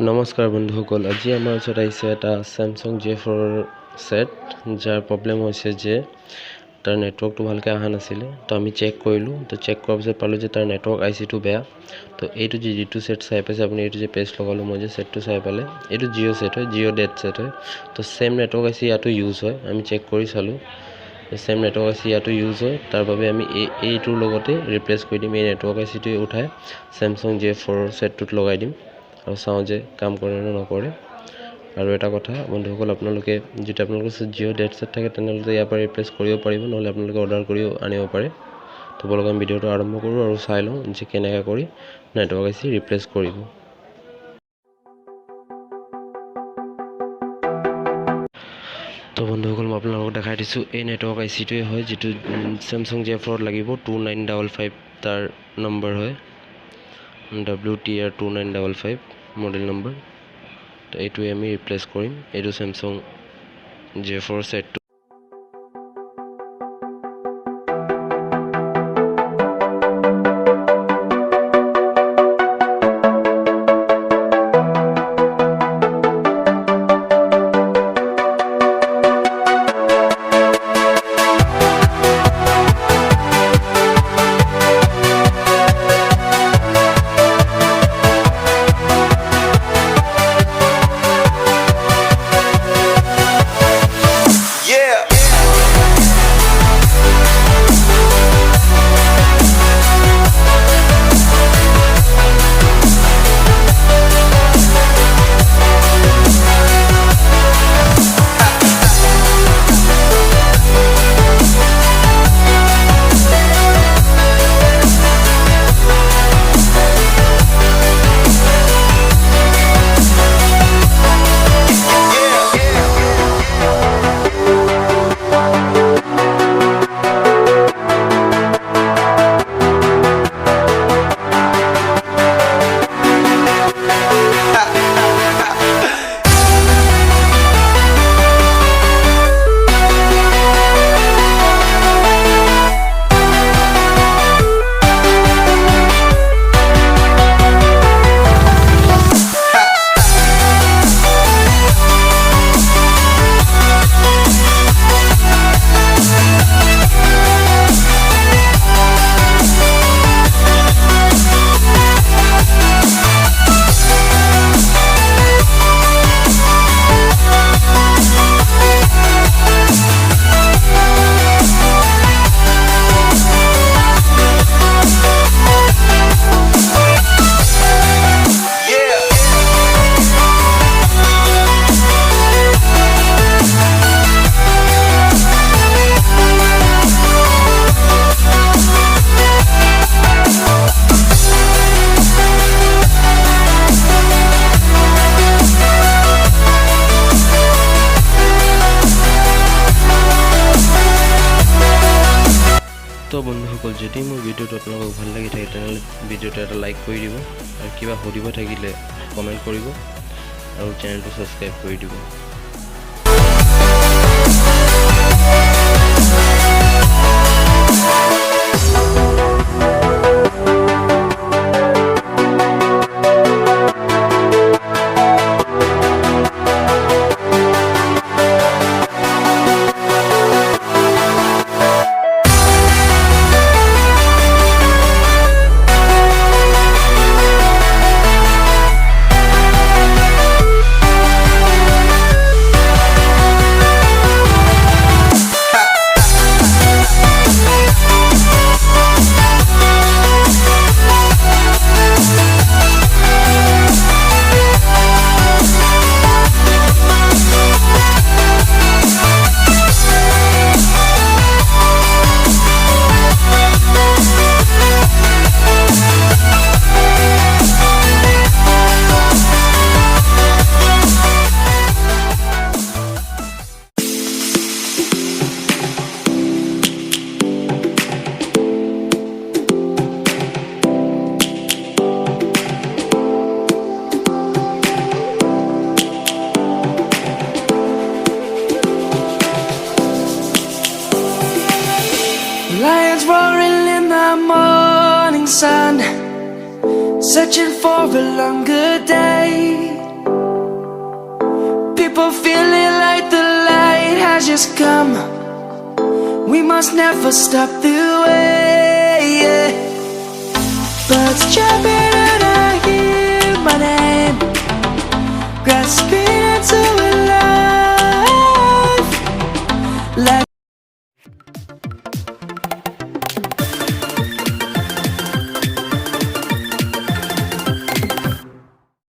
নমস্কাৰ বন্ধুসকল, আজি আমাৰ ওচৰত আহিছে এটা Samsung J4 সেট, যাৰ প্ৰব্লেম হৈছে যে তাৰ নেটৱৰ্কটো ভালকৈ অহা নাছিলে। তো আমি চেক কৰিলোঁ, তো চেক কৰাৰ পিছত পালোঁ যে তাৰ নেটৱৰ্ক আইচিটো বেয়া। তো এইটো যিটো সেট চাই পাইছে আপুনি, এইটো যে পেজ লগালোঁ মই যে সেটটো চাই পালে, এইটো জিঅ' সেট হয়, জিঅ' ডেট সেট হয়। তো সেম নেটৱৰ্ক আইচি ইয়াতো ইউজ হয়, আমি চেক কৰি চালোঁ সেম নেটৱৰ্ক আইচি ইয়াতো ইউজ হয়। তাৰ বাবে আমি এইটোৰ লগতে ৰিপ্লেচ কৰি দিম, এই নেটৱৰ্ক আইচিটোৱে উঠাই Samsung J4 সেটটোত লগাই দিম আৰু চাওঁ যে কাম কৰে নে নকৰে। আৰু এটা কথা বন্ধুসকল, আপোনালোকে যদি আপোনালোকৰ জিঅ' ডেট সেট থাকে তেনেহ'লে ইয়াৰ পৰা ৰিপ্লেচ কৰিব পাৰিব, নহ'লে আপোনালোকে অৰ্ডাৰ কৰিও আনিব পাৰে। তো বলক আমি ভিডিঅ'টো আৰম্ভ কৰোঁ আৰু চাই লওঁ যে কেনেকৈ কৰি নেটৱৰ্ক আইচি ৰিপ্লেচ কৰিব। তো বন্ধুসকল, মই আপোনালোকক দেখাই দিছোঁ, এই নেটৱৰ্ক আইচিটোৱে হয় যিটো Samsung J4 লাগিব। 2955 তাৰ নম্বৰ হয়, WTR2955 মডেল নম্বৰ। তো এইটোৱে আমি ৰিপ্লেচ কৰিম, এইটো Samsung J4 সেটটো। তো বন্ধুসকল, যদি মোৰ ভিডিঅ'টো আপোনালোকক ভাল লাগি থাকে তেনেহ'লে ভিডিঅ'টো এটা লাইক কৰি দিব, আৰু কিবা সুধিব থাকিলে কমেণ্ট কৰিব, আৰু চেনেলটো ছাবস্ক্ৰাইব কৰি দিব। Lions roaring in the morning sun, searching for a longer day. feeling like the light has just come. We must never stop the way, yeah. Birds chirping and I hear my name, grasping into a life like